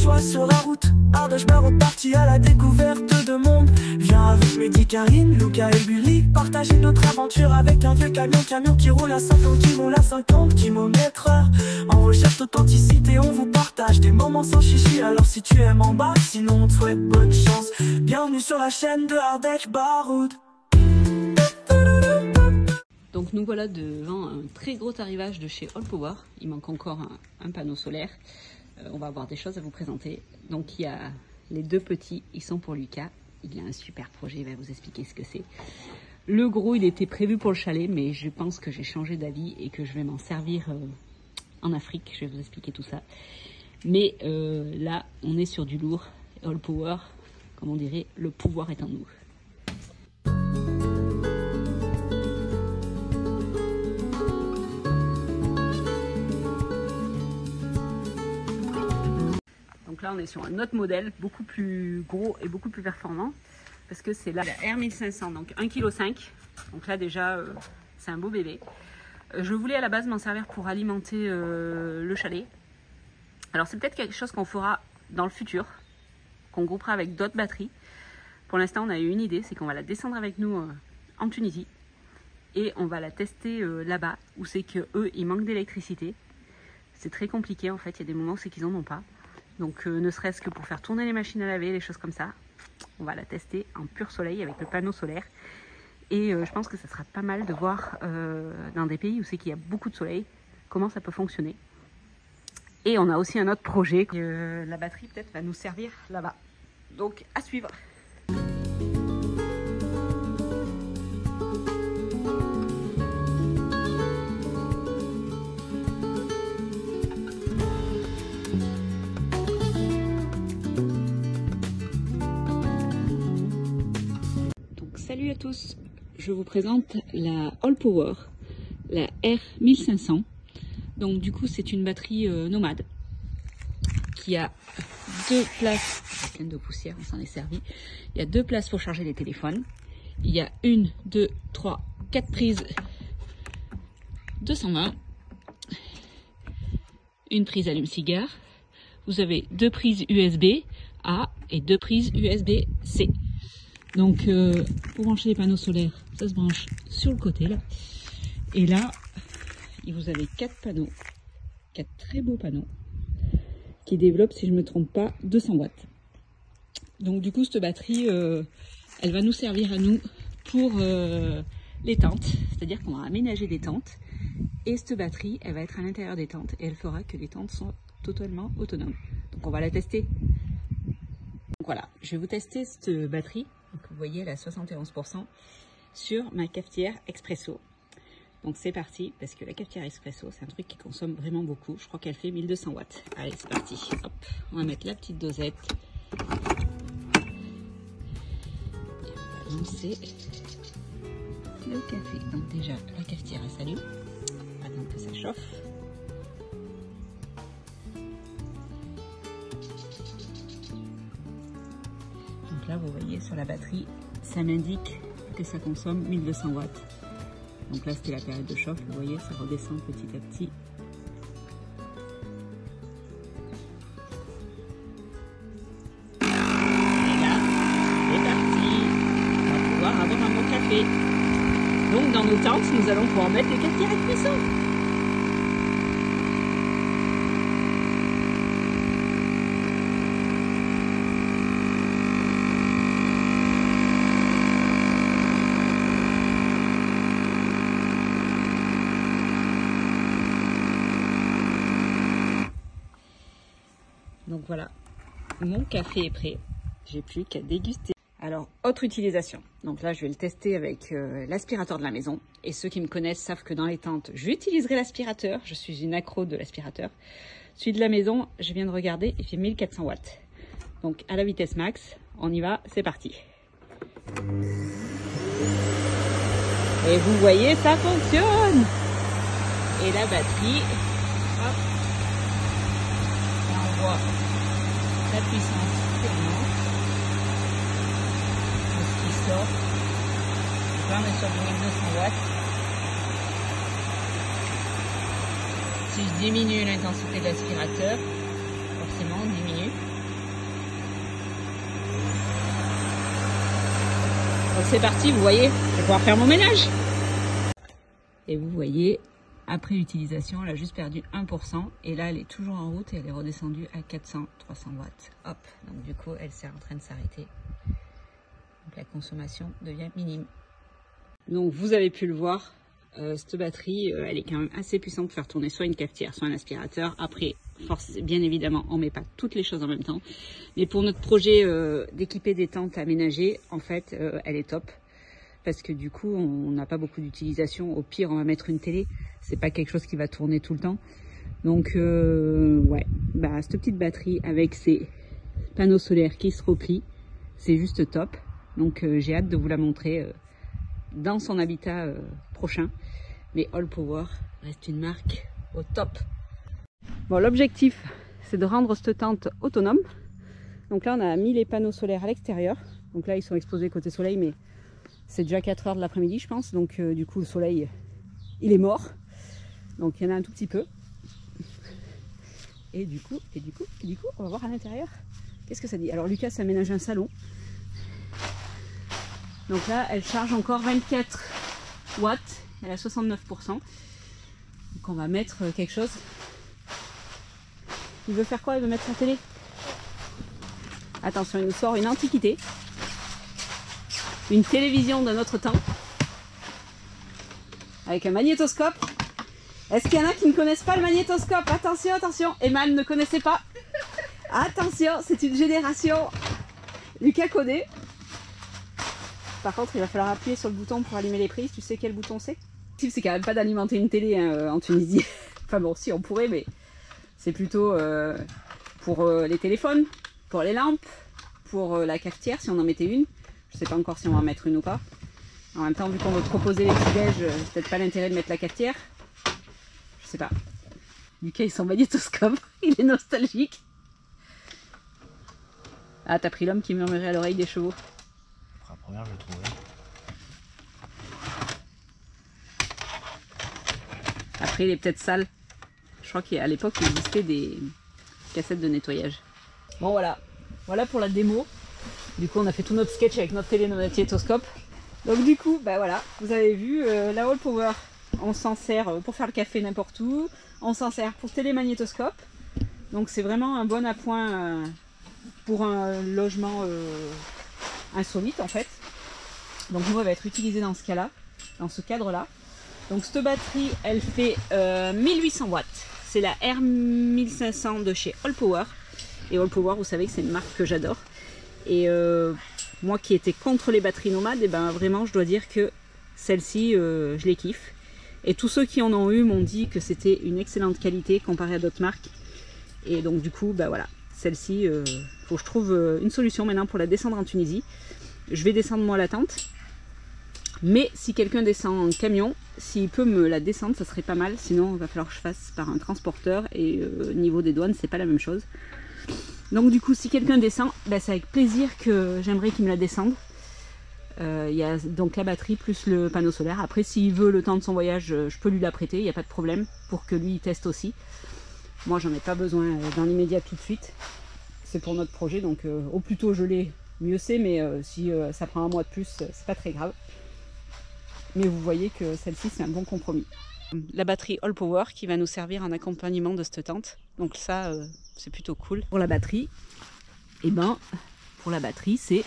choix sur la route. Ardèche, reparti à la découverte de monde. Viens avec Mehdi, Karine, Luca et Bully, partager notre aventure avec un vieux camion qui roule à 50, qui roule à 50 km/h. En recherche d'authenticité, on vous partage des moments sans chichi. Alors si tu aimes en bas, sinon on te souhaite bonne chance. Bienvenue sur la chaîne de Ardèche Baroud. Donc nous voilà devant un très gros arrivage de chez All Power. Il manque encore un panneau solaire. On va avoir des choses à vous présenter. Donc il y a les deux petits, ils sont pour Lucas. Il a un super projet, il va vous expliquer ce que c'est. Le gros, il était prévu pour le chalet, mais je pense que j'ai changé d'avis et que je vais m'en servir en Afrique. Je vais vous expliquer tout ça. Mais là, on est sur du lourd. All Power, comme on dirait, le pouvoir est en nous. Donc là, on est sur un autre modèle, beaucoup plus gros et beaucoup plus performant, parce que c'est la R1500, donc 1,5 kg. Donc là, déjà, c'est un beau bébé. Je voulais à la base m'en servir pour alimenter le chalet. Alors, c'est peut-être quelque chose qu'on fera dans le futur, qu'on groupera avec d'autres batteries. Pour l'instant, on a eu une idée, c'est qu'on va la descendre avec nous en Tunisie et on va la tester là-bas, où c'est qu'eux, ils manquent d'électricité. C'est très compliqué, en fait, il y a des moments où c'est qu'ils n'en ont pas. Donc ne serait-ce que pour faire tourner les machines à laver, les choses comme ça, on va la tester en pur soleil avec le panneau solaire. Et je pense que ça sera pas mal de voir dans des pays où c'est qu'il y a beaucoup de soleil, comment ça peut fonctionner. Et on a aussi un autre projet, la batterie peut-être va nous servir là-bas. Donc à suivre. Salut à tous, je vous présente la All Power, la R1500. Donc du coup c'est une batterie nomade qui a deux places, pleine de poussière, on s'en est servi. Il y a deux places pour charger les téléphones. Il y a 1, 2, 3, 4 prises 220, une prise allume-cigare. Vous avez deux prises USB A et deux prises USB C. Donc pour brancher les panneaux solaires, ça se branche sur le côté là. Et là, vous avez 4 panneaux, 4 très beaux panneaux qui développent, si je ne me trompe pas, 200 watts. Donc du coup, cette batterie, elle va nous servir à nous pour les tentes. C'est-à-dire qu'on va aménager des tentes. Et cette batterie, elle va être à l'intérieur des tentes et elle fera que les tentes sont totalement autonomes. Donc on va la tester. Donc voilà, je vais vous tester cette batterie. Donc vous voyez, elle a 71% sur ma cafetière expresso. Donc c'est parti, parce que la cafetière expresso, c'est un truc qui consomme vraiment beaucoup. Je crois qu'elle fait 1200 watts. Allez, c'est parti. Hop, on va mettre la petite dosette. Et on va lancer le café. Donc déjà, la cafetière, elle s'allume. Maintenant que ça chauffe. Donc là, vous voyez sur la batterie, ça m'indique que ça consomme 1200 watts. Donc là, c'était la période de chauffe. Vous voyez, ça redescend petit à petit. Et là, c'est parti. On va pouvoir avoir un bon café. Donc dans nos tentes, nous allons pouvoir mettre les cafetières expresso. Donc voilà, mon café est prêt, j'ai plus qu'à déguster. Alors, autre utilisation. Donc là, je vais le tester avec l'aspirateur de la maison. Et ceux qui me connaissent savent que dans les tentes, j'utiliserai l'aspirateur. Je suis une accro de l'aspirateur. Celui de la maison, je viens de regarder, il fait 1400 watts. Donc à la vitesse max, on y va, c'est parti. Et vous voyez, ça fonctionne. Et la batterie, hop, là on voit la puissance qui remonte, ce qui sort. Là on est sur 1200 watts. Si je diminue l'intensité de l'aspirateur, forcément on diminue. c'est parti, vous voyez, je vais pouvoir faire mon ménage. Et vous voyez, après l'utilisation, elle a juste perdu 1%. Et là, elle est toujours en route et elle est redescendue à 400-300 watts. Hop, donc du coup, elle s'est en train de s'arrêter. Donc la consommation devient minime. Donc vous avez pu le voir, cette batterie, elle est quand même assez puissante pour faire tourner soit une cafetière, soit un aspirateur. Après, bien évidemment, on ne met pas toutes les choses en même temps. Mais pour notre projet d'équiper des tentes aménagées, en fait, elle est top. Parce que du coup, on n'a pas beaucoup d'utilisation. Au pire, on va mettre une télé. C'est pas quelque chose qui va tourner tout le temps. Donc, ouais, bah, cette petite batterie avec ses panneaux solaires qui se replient, c'est juste top. Donc, j'ai hâte de vous la montrer dans son habitat prochain. Mais All Power reste une marque au top. Bon, l'objectif, c'est de rendre cette tente autonome. Donc là, on a mis les panneaux solaires à l'extérieur. Donc là, ils sont exposés côté soleil, mais c'est déjà 4 heures de l'après-midi, je pense. Donc du coup, le soleil, il est mort. Donc il y en a un tout petit peu. Et du coup, on va voir à l'intérieur. Qu'est-ce que ça dit? Alors Lucas aménage un salon. Donc là, elle charge encore 24 watts. Elle a 69%. Donc on va mettre quelque chose. Il veut faire quoi? Il veut mettre sa télé? Attention, il nous sort une antiquité. Une télévision d'un autre temps. Avec un magnétoscope. Est-ce qu'il y en a qui ne connaissent pas le magnétoscope? Attention, attention. Eman ne connaissait pas. Attention, c'est une génération. Lucas connaît. Par contre, il va falloir appuyer sur le bouton pour allumer les prises. Tu sais quel bouton c'est? C'est quand même pas d'alimenter une télé en Tunisie. Enfin bon, si on pourrait, mais c'est plutôt pour les téléphones, pour les lampes, pour la cafetière si on en mettait une. Je sais pas encore si on va en mettre une ou pas. En même temps, vu qu'on veut proposer les petits-déj, c'est peut-être pas l'intérêt de mettre la cafetière. Je sais pas. Lucas, il s'en magnétoscope. Il est nostalgique. Ah, t'as pris l'homme qui murmurait à l'oreille des chevaux. La première, je l'ai trouvé. Après, il est peut-être sale. Je crois qu'à l'époque, il existait des cassettes de nettoyage. Bon, voilà. Voilà pour la démo. Du coup, on a fait tout notre sketch avec notre télé, notre magnétoscope. Donc du coup, bah voilà, vous avez vu, la All Power, on s'en sert pour faire le café n'importe où. On s'en sert pour télémagnétoscope. Donc c'est vraiment un bon appoint pour un logement insolite en fait. Donc nous, elle va être utilisée dans ce cas-là, dans ce cadre-là. Donc cette batterie, elle fait 1800 watts. C'est la R1500 de chez All Power. Et All Power, vous savez que c'est une marque que j'adore. Et moi qui étais contre les batteries nomades, et ben vraiment je dois dire que celle-ci, je les kiffe. Et tous ceux qui en ont eu m'ont dit que c'était une excellente qualité comparée à d'autres marques. Et donc du coup, bah voilà, celle-ci, faut que je trouve une solution maintenant pour la descendre en Tunisie. Je vais descendre moi la tente. Mais si quelqu'un descend en camion, s'il peut me la descendre, ça serait pas mal. Sinon, il va falloir que je fasse par un transporteur. Et niveau des douanes, c'est pas la même chose. Donc du coup, si quelqu'un descend, ben, c'est avec plaisir que j'aimerais qu'il me la descende. Il y a donc la batterie plus le panneau solaire. Après, s'il veut le temps de son voyage, je peux lui la prêter, il n'y a pas de problème, pour que lui il teste aussi. Moi, j'en ai pas besoin dans l'immédiat tout de suite. C'est pour notre projet, donc au plus tôt je l'ai, mieux c'est. Mais si ça prend un mois de plus, c'est pas très grave. Mais vous voyez que celle-ci, c'est un bon compromis. La batterie All Power qui va nous servir en accompagnement de cette tente. Donc ça, c'est plutôt cool. Pour la batterie, et ben, pour la batterie, c'est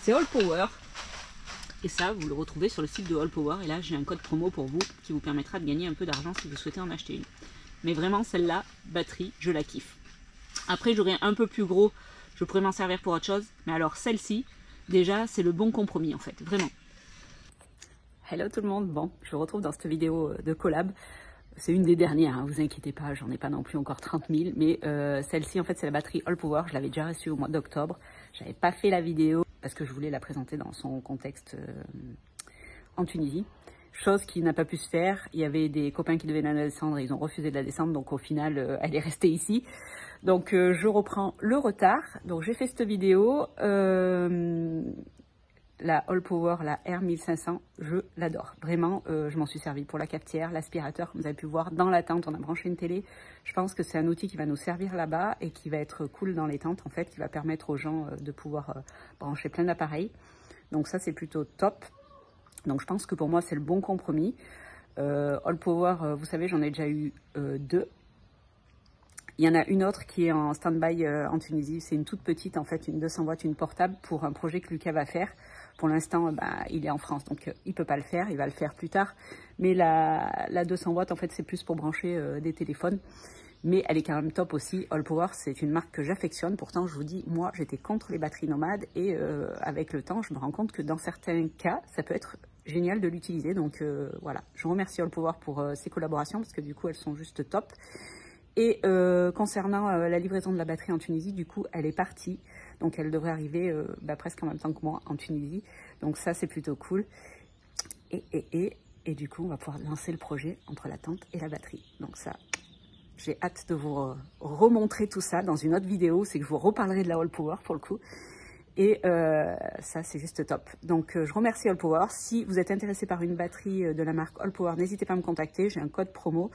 All Power. Et ça, vous le retrouvez sur le site de All Power. Et là, j'ai un code promo pour vous qui vous permettra de gagner un peu d'argent si vous souhaitez en acheter une. Mais vraiment, celle-là, batterie, je la kiffe. Après, j'aurai un peu plus gros, je pourrais m'en servir pour autre chose. Mais alors, celle-ci, déjà, c'est le bon compromis en fait, vraiment. Hello tout le monde, bon, je vous retrouve dans cette vidéo de collab. C'est une des dernières, hein, vous inquiétez pas, j'en ai pas non plus encore 30 000. Mais celle-ci, en fait, c'est la batterie All Power. Je l'avais déjà reçue au mois d'octobre. J'avais pas fait la vidéo parce que je voulais la présenter dans son contexte en Tunisie. Chose qui n'a pas pu se faire. Il y avait des copains qui devaient la descendre et ils ont refusé de la descendre. Donc au final, elle est restée ici. Donc je reprends le retard. Donc j'ai fait cette vidéo. la All Power, la R1500, je l'adore. Vraiment, je m'en suis servi pour la cafetière, l'aspirateur, comme vous avez pu voir dans la tente, on a branché une télé. Je pense que c'est un outil qui va nous servir là-bas et qui va être cool dans les tentes, en fait, qui va permettre aux gens de pouvoir brancher plein d'appareils. Donc ça, c'est plutôt top. Donc je pense que pour moi, c'est le bon compromis. All Power, vous savez, j'en ai déjà eu 2. Il y en a une autre qui est en stand-by en Tunisie. C'est une toute petite, en fait, une 200 watts, une portable pour un projet que Lucas va faire. Pour l'instant, il est en France, donc il ne peut pas le faire. Il va le faire plus tard. Mais la 200 watts, en fait, c'est plus pour brancher des téléphones. Mais elle est quand même top aussi. All Power, c'est une marque que j'affectionne. Pourtant, je vous dis, moi, j'étais contre les batteries nomades. Et avec le temps, je me rends compte que dans certains cas, ça peut être génial de l'utiliser. Donc voilà, je remercie All Power pour ces collaborations parce que du coup, elles sont juste top. Et concernant la livraison de la batterie en Tunisie, du coup, elle est partie. Donc, elle devrait arriver presque en même temps que moi en Tunisie. Donc, ça, c'est plutôt cool. Et du coup, on va pouvoir lancer le projet entre la tente et la batterie. Donc, ça, j'ai hâte de vous remontrer tout ça dans une autre vidéo. C'est que je vous reparlerai de la All Power pour le coup. Et ça, c'est juste top. Donc, je remercie All Power. Si vous êtes intéressé par une batterie de la marque All Power, n'hésitez pas à me contacter. J'ai un code promo.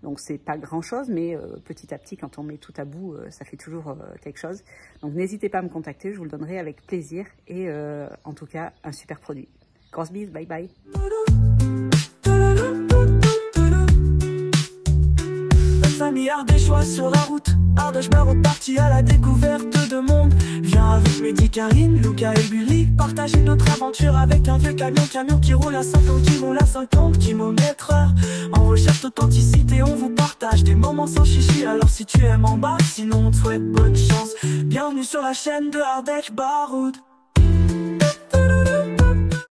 Donc, c'est pas grand-chose, mais petit à petit, quand on met tout à bout, ça fait toujours quelque chose. Donc, n'hésitez pas à me contacter. Je vous le donnerai avec plaisir. Et en tout cas, un super produit. Grosse bise. Bye bye. Famille ardéchois sur la route, Ardèche reparti à la découverte de monde. Viens avec Mehdi, Karine, Lucas et Bully, partager notre aventure avec un vieux camion qui roule à 50, qui roule à 50 km/h. En recherche d'authenticité, on vous partage des moments sans chichi. Alors si tu aimes en bas, sinon on te souhaite bonne chance. Bienvenue sur la chaîne de Ardèche Baroud.